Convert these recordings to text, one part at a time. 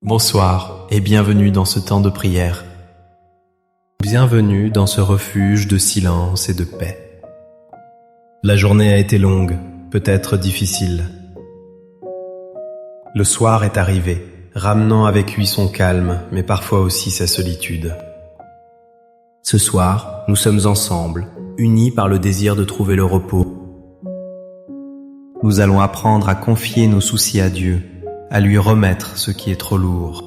Bonsoir et bienvenue dans ce temps de prière. Bienvenue dans ce refuge de silence et de paix. La journée a été longue, peut-être difficile. Le soir est arrivé, ramenant avec lui son calme, mais parfois aussi sa solitude. Ce soir, nous sommes ensemble, unis par le désir de trouver le repos. Nous allons apprendre à confier nos soucis à Dieu, à lui remettre ce qui est trop lourd.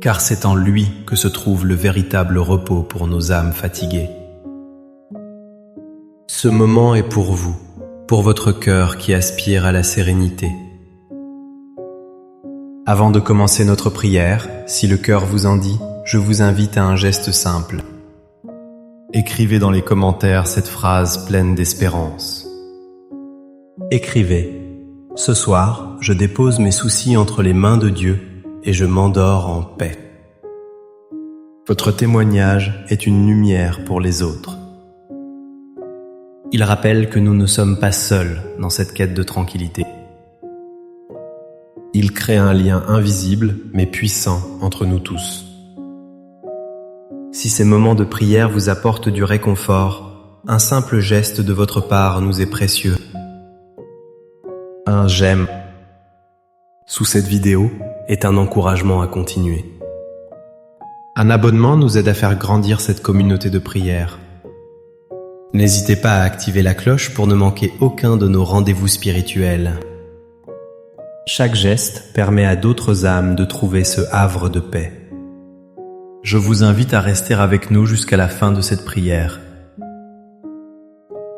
Car c'est en lui que se trouve le véritable repos pour nos âmes fatiguées. Ce moment est pour vous, pour votre cœur qui aspire à la sérénité. Avant de commencer notre prière, si le cœur vous en dit, je vous invite à un geste simple. Écrivez dans les commentaires cette phrase pleine d'espérance. Écrivez: ce soir, je dépose mes soucis entre les mains de Dieu et je m'endors en paix. Votre témoignage est une lumière pour les autres. Il rappelle que nous ne sommes pas seuls dans cette quête de tranquillité. Il crée un lien invisible mais puissant entre nous tous. Si ces moments de prière vous apportent du réconfort, un simple geste de votre part nous est précieux. Un j'aime sous cette vidéo est un encouragement à continuer. Un abonnement nous aide à faire grandir cette communauté de prière. N'hésitez pas à activer la cloche pour ne manquer aucun de nos rendez-vous spirituels. Chaque geste permet à d'autres âmes de trouver ce havre de paix. Je vous invite à rester avec nous jusqu'à la fin de cette prière.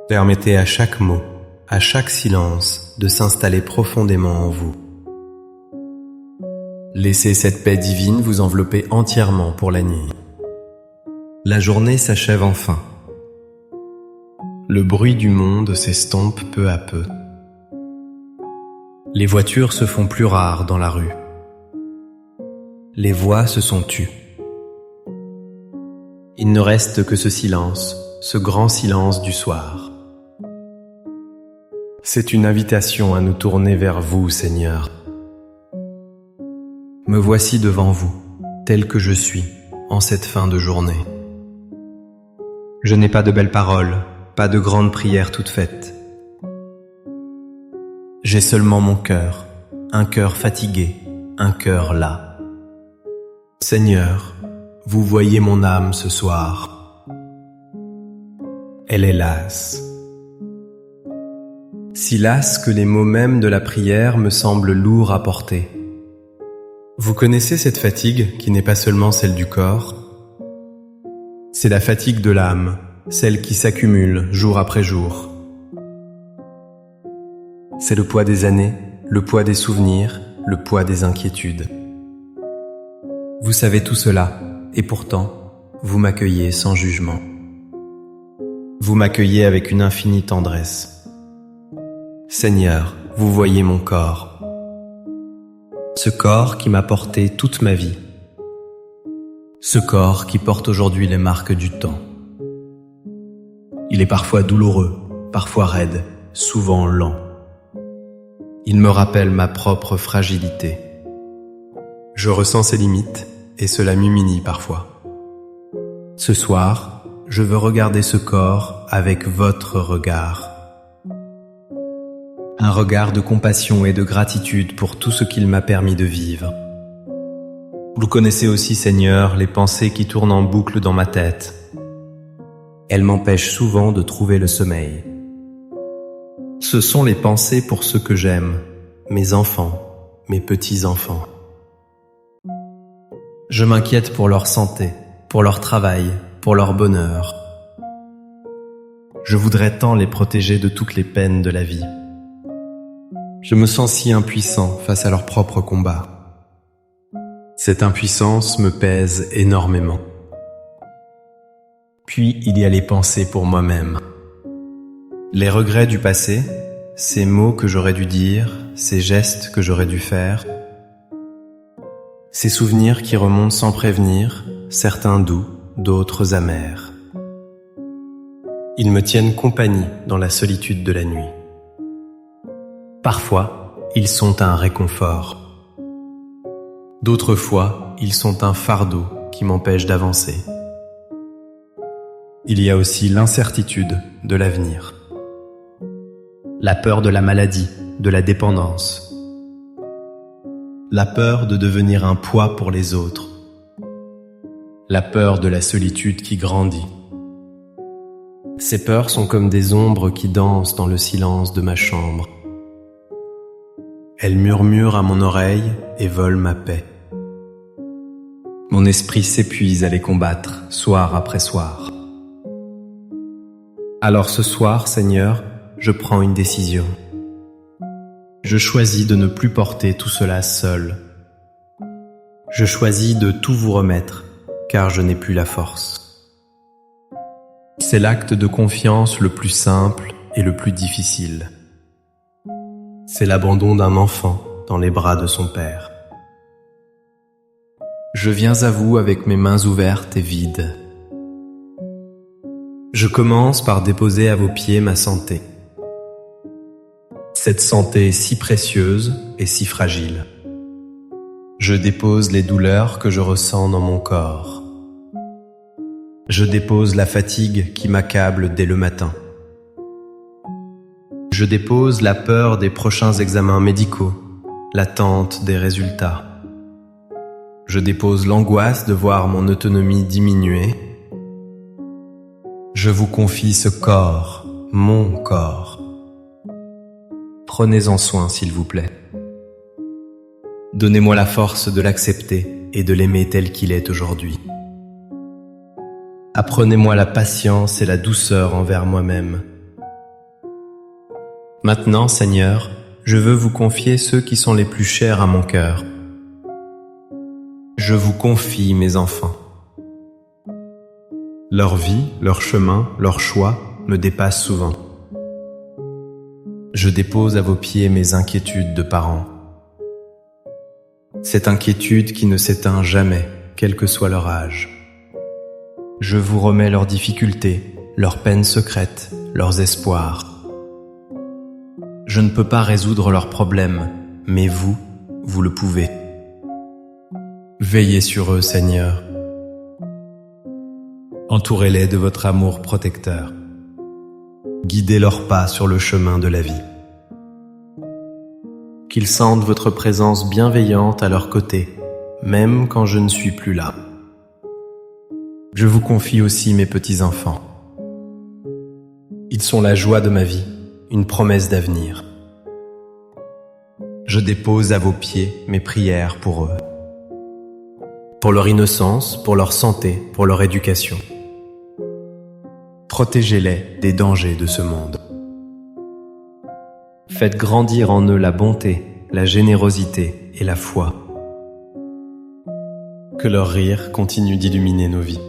Permettez à chaque mot, à chaque silence, de s'installer profondément en vous. Laissez cette paix divine vous envelopper entièrement pour la nuit. La journée s'achève enfin. Le bruit du monde s'estompe peu à peu. Les voitures se font plus rares dans la rue. Les voix se sont tues. Il ne reste que ce silence, ce grand silence du soir. C'est une invitation à nous tourner vers vous, Seigneur. Me voici devant vous, tel que je suis, en cette fin de journée. Je n'ai pas de belles paroles, pas de grandes prières toutes faites. J'ai seulement mon cœur, un cœur fatigué, un cœur las. Seigneur, vous voyez mon âme ce soir. Elle est lasse. Si lasse que les mots mêmes de la prière me semblent lourds à porter. Vous connaissez cette fatigue qui n'est pas seulement celle du corps? C'est la fatigue de l'âme, celle qui s'accumule jour après jour. C'est le poids des années, le poids des souvenirs, le poids des inquiétudes. Vous savez tout cela, et pourtant, vous m'accueillez sans jugement. Vous m'accueillez avec une infinie tendresse. Seigneur, vous voyez mon corps. Ce corps qui m'a porté toute ma vie. Ce corps qui porte aujourd'hui les marques du temps. Il est parfois douloureux, parfois raide, souvent lent. Il me rappelle ma propre fragilité. Je ressens ses limites et cela m'humilie parfois. Ce soir, je veux regarder ce corps avec votre regard. Un regard de compassion et de gratitude pour tout ce qu'il m'a permis de vivre. Vous connaissez aussi, Seigneur, les pensées qui tournent en boucle dans ma tête. Elles m'empêchent souvent de trouver le sommeil. Ce sont les pensées pour ceux que j'aime, mes enfants, mes petits-enfants. Je m'inquiète pour leur santé, pour leur travail, pour leur bonheur. Je voudrais tant les protéger de toutes les peines de la vie. Je me sens si impuissant face à leur propre combat. Cette impuissance me pèse énormément. Puis il y a les pensées pour moi-même. Les regrets du passé, ces mots que j'aurais dû dire, ces gestes que j'aurais dû faire, ces souvenirs qui remontent sans prévenir, certains doux, d'autres amers. Ils me tiennent compagnie dans la solitude de la nuit. Parfois, ils sont un réconfort. D'autres fois, ils sont un fardeau qui m'empêche d'avancer. Il y a aussi l'incertitude de l'avenir. La peur de la maladie, de la dépendance. La peur de devenir un poids pour les autres. La peur de la solitude qui grandit. Ces peurs sont comme des ombres qui dansent dans le silence de ma chambre. Elles murmurent à mon oreille et volent ma paix. Mon esprit s'épuise à les combattre, soir après soir. Alors ce soir, Seigneur, je prends une décision. Je choisis de ne plus porter tout cela seul. Je choisis de tout vous remettre, car je n'ai plus la force. C'est l'acte de confiance le plus simple et le plus difficile. C'est l'abandon d'un enfant dans les bras de son père. Je viens à vous avec mes mains ouvertes et vides. Je commence par déposer à vos pieds ma santé. Cette santé si précieuse et si fragile. Je dépose les douleurs que je ressens dans mon corps. Je dépose la fatigue qui m'accable dès le matin. Je dépose la peur des prochains examens médicaux, l'attente des résultats. Je dépose l'angoisse de voir mon autonomie diminuer. Je vous confie ce corps, mon corps. Prenez-en soin, s'il vous plaît. Donnez-moi la force de l'accepter et de l'aimer tel qu'il est aujourd'hui. Apprenez-moi la patience et la douceur envers moi-même. Maintenant, Seigneur, je veux vous confier ceux qui sont les plus chers à mon cœur. Je vous confie mes enfants. Leur vie, leur chemin, leur choix me dépassent souvent. Je dépose à vos pieds mes inquiétudes de parents. Cette inquiétude qui ne s'éteint jamais, quel que soit leur âge. Je vous remets leurs difficultés, leurs peines secrètes, leurs espoirs. Je ne peux pas résoudre leurs problèmes, mais vous, vous le pouvez. Veillez sur eux, Seigneur. Entourez-les de votre amour protecteur. Guidez leurs pas sur le chemin de la vie. Qu'ils sentent votre présence bienveillante à leur côté, même quand je ne suis plus là. Je vous confie aussi mes petits-enfants. Ils sont la joie de ma vie, une promesse d'avenir. Je dépose à vos pieds mes prières pour eux. Pour leur innocence, pour leur santé, pour leur éducation. Protégez-les des dangers de ce monde. Faites grandir en eux la bonté, la générosité et la foi. Que leur rire continue d'illuminer nos vies.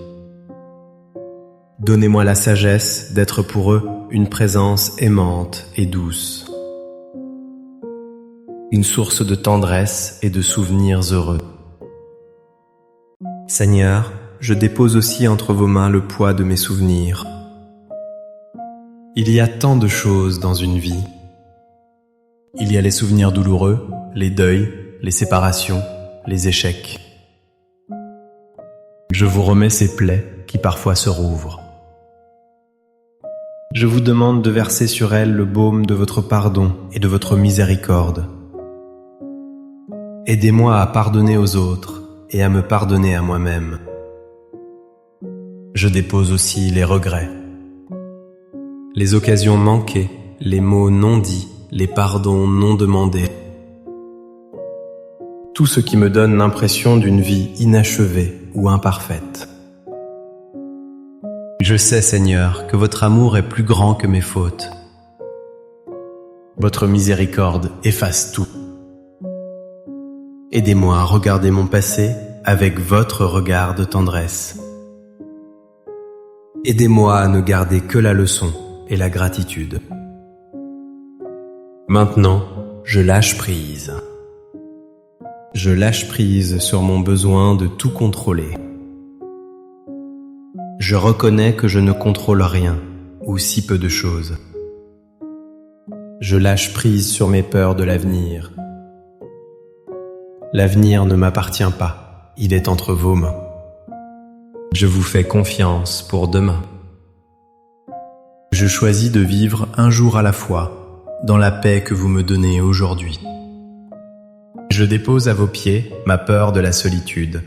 Donnez-moi la sagesse d'être pour eux une présence aimante et douce. Une source de tendresse et de souvenirs heureux. Seigneur, je dépose aussi entre vos mains le poids de mes souvenirs. Il y a tant de choses dans une vie. Il y a les souvenirs douloureux, les deuils, les séparations, les échecs. Je vous remets ces plaies qui parfois se rouvrent. Je vous demande de verser sur elles le baume de votre pardon et de votre miséricorde. Aidez-moi à pardonner aux autres et à me pardonner à moi-même. Je dépose aussi les regrets, les occasions manquées, les mots non dits, les pardons non demandés. Tout ce qui me donne l'impression d'une vie inachevée ou imparfaite. Je sais, Seigneur, que votre amour est plus grand que mes fautes. Votre miséricorde efface tout. Aidez-moi à regarder mon passé avec votre regard de tendresse. Aidez-moi à ne garder que la leçon et la gratitude. Maintenant, je lâche prise. Je lâche prise sur mon besoin de tout contrôler. Je reconnais que je ne contrôle rien, ou si peu de choses. Je lâche prise sur mes peurs de l'avenir. L'avenir ne m'appartient pas, il est entre vos mains. Je vous fais confiance pour demain. Je choisis de vivre un jour à la fois, dans la paix que vous me donnez aujourd'hui. Je dépose à vos pieds ma peur de la solitude.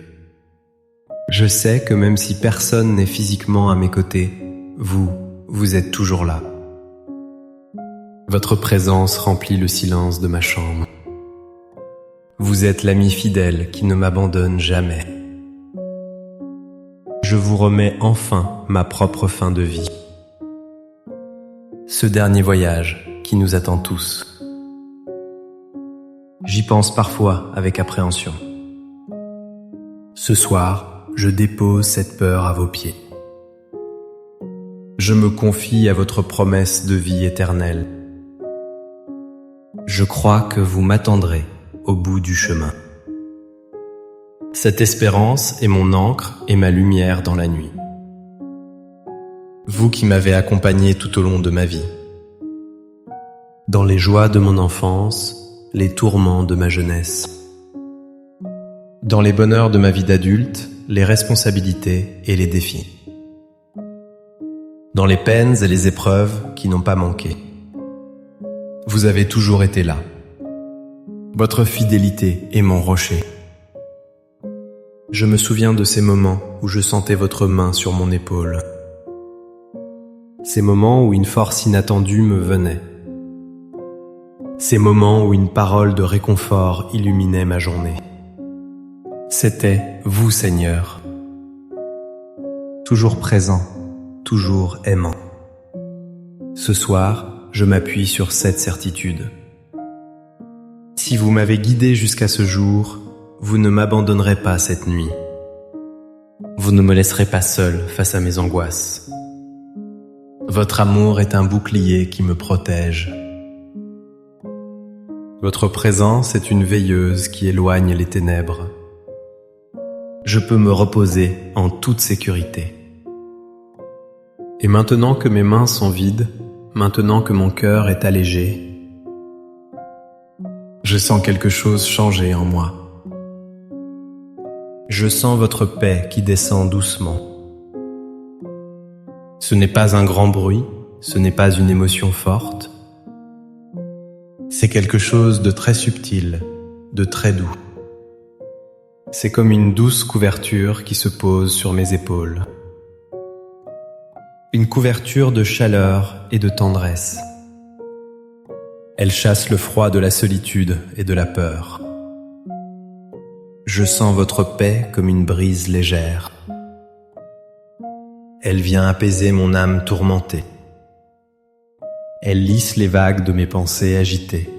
Je sais que même si personne n'est physiquement à mes côtés, vous êtes toujours là. Votre présence remplit le silence de ma chambre. Vous êtes l'ami fidèle qui ne m'abandonne jamais. Je vous remets enfin ma propre fin de vie. Ce dernier voyage qui nous attend tous. J'y pense parfois avec appréhension. Ce soir, je dépose cette peur à vos pieds. Je me confie à votre promesse de vie éternelle. Je crois que vous m'attendrez au bout du chemin. Cette espérance est mon encre et ma lumière dans la nuit. Vous qui m'avez accompagné tout au long de ma vie. Dans les joies de mon enfance, les tourments de ma jeunesse. Dans les bonheurs de ma vie d'adulte, les responsabilités et les défis. Dans les peines et les épreuves qui n'ont pas manqué. Vous avez toujours été là. Votre fidélité est mon rocher. Je me souviens de ces moments où je sentais votre main sur mon épaule. Ces moments où une force inattendue me venait. Ces moments où une parole de réconfort illuminait ma journée. C'était vous, Seigneur. Toujours présent, toujours aimant. Ce soir, je m'appuie sur cette certitude. Si vous m'avez guidé jusqu'à ce jour, vous ne m'abandonnerez pas cette nuit. Vous ne me laisserez pas seul face à mes angoisses. Votre amour est un bouclier qui me protège. Votre présence est une veilleuse qui éloigne les ténèbres. Je peux me reposer en toute sécurité. Et maintenant que mes mains sont vides, maintenant que mon cœur est allégé, je sens quelque chose changer en moi. Je sens votre paix qui descend doucement. Ce n'est pas un grand bruit, ce n'est pas une émotion forte. C'est quelque chose de très subtil, de très doux. C'est comme une douce couverture qui se pose sur mes épaules. Une couverture de chaleur et de tendresse. Elle chasse le froid de la solitude et de la peur. Je sens votre paix comme une brise légère. Elle vient apaiser mon âme tourmentée. Elle lisse les vagues de mes pensées agitées.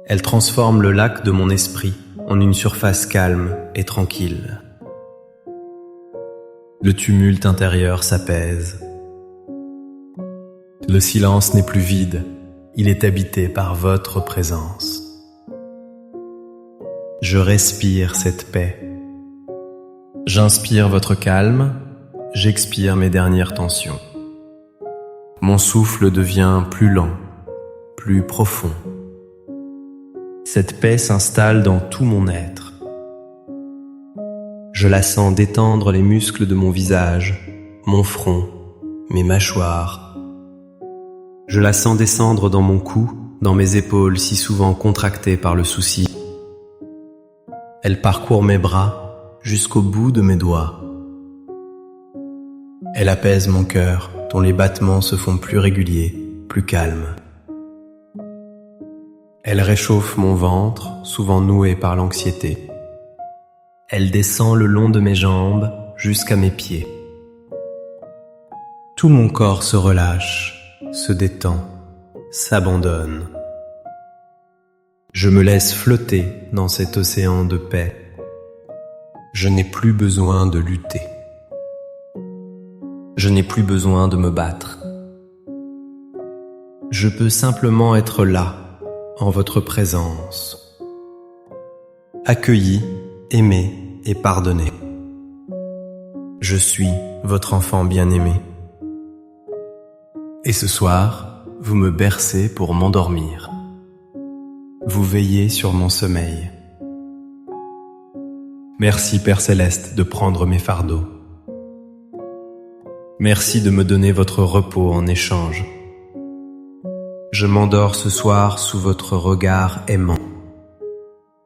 Elle transforme le lac de mon esprit en une surface calme et tranquille. Le tumulte intérieur s'apaise. Le silence n'est plus vide, il est habité par votre présence. Je respire cette paix. J'inspire votre calme, j'expire mes dernières tensions. Mon souffle devient plus lent, plus profond. Cette paix s'installe dans tout mon être. Je la sens détendre les muscles de mon visage, mon front, mes mâchoires. Je la sens descendre dans mon cou, dans mes épaules si souvent contractées par le souci. Elle parcourt mes bras jusqu'au bout de mes doigts. Elle apaise mon cœur, dont les battements se font plus réguliers, plus calmes. Elle réchauffe mon ventre, souvent noué par l'anxiété. Elle descend le long de mes jambes jusqu'à mes pieds. Tout mon corps se relâche, se détend, s'abandonne. Je me laisse flotter dans cet océan de paix. Je n'ai plus besoin de lutter. Je n'ai plus besoin de me battre. Je peux simplement être là, en votre présence. Accueilli, aimé et pardonné. Je suis votre enfant bien-aimé. Et ce soir, vous me bercez pour m'endormir. Vous veillez sur mon sommeil. Merci Père Céleste de prendre mes fardeaux. Merci de me donner votre repos en échange. Je m'endors ce soir sous votre regard aimant.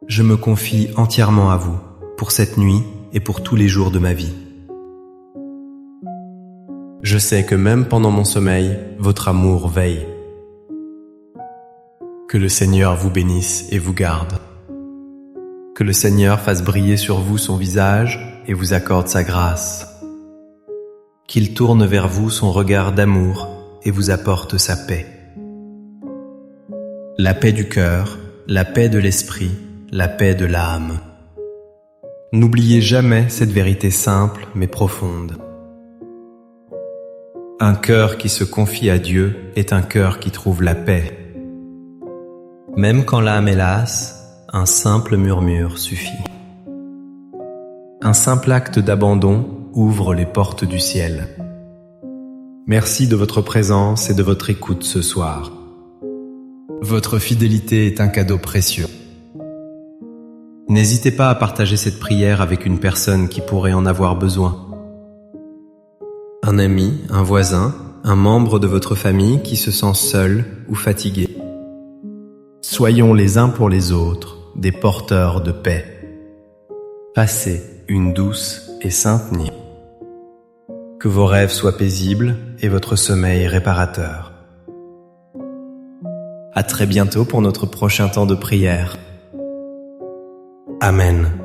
Je me confie entièrement à vous, pour cette nuit et pour tous les jours de ma vie. Je sais que même pendant mon sommeil, votre amour veille. Que le Seigneur vous bénisse et vous garde. Que le Seigneur fasse briller sur vous son visage et vous accorde sa grâce. Qu'il tourne vers vous son regard d'amour et vous apporte sa paix. La paix du cœur, la paix de l'esprit, la paix de l'âme. N'oubliez jamais cette vérité simple mais profonde. Un cœur qui se confie à Dieu est un cœur qui trouve la paix. Même quand l'âme est lasse, un simple murmure suffit. Un simple acte d'abandon ouvre les portes du ciel. Merci de votre présence et de votre écoute ce soir. Votre fidélité est un cadeau précieux. N'hésitez pas à partager cette prière avec une personne qui pourrait en avoir besoin. Un ami, un voisin, un membre de votre famille qui se sent seul ou fatigué. Soyons les uns pour les autres des porteurs de paix. Passez une douce et sainte nuit. Que vos rêves soient paisibles et votre sommeil réparateur. À très bientôt pour notre prochain temps de prière. Amen.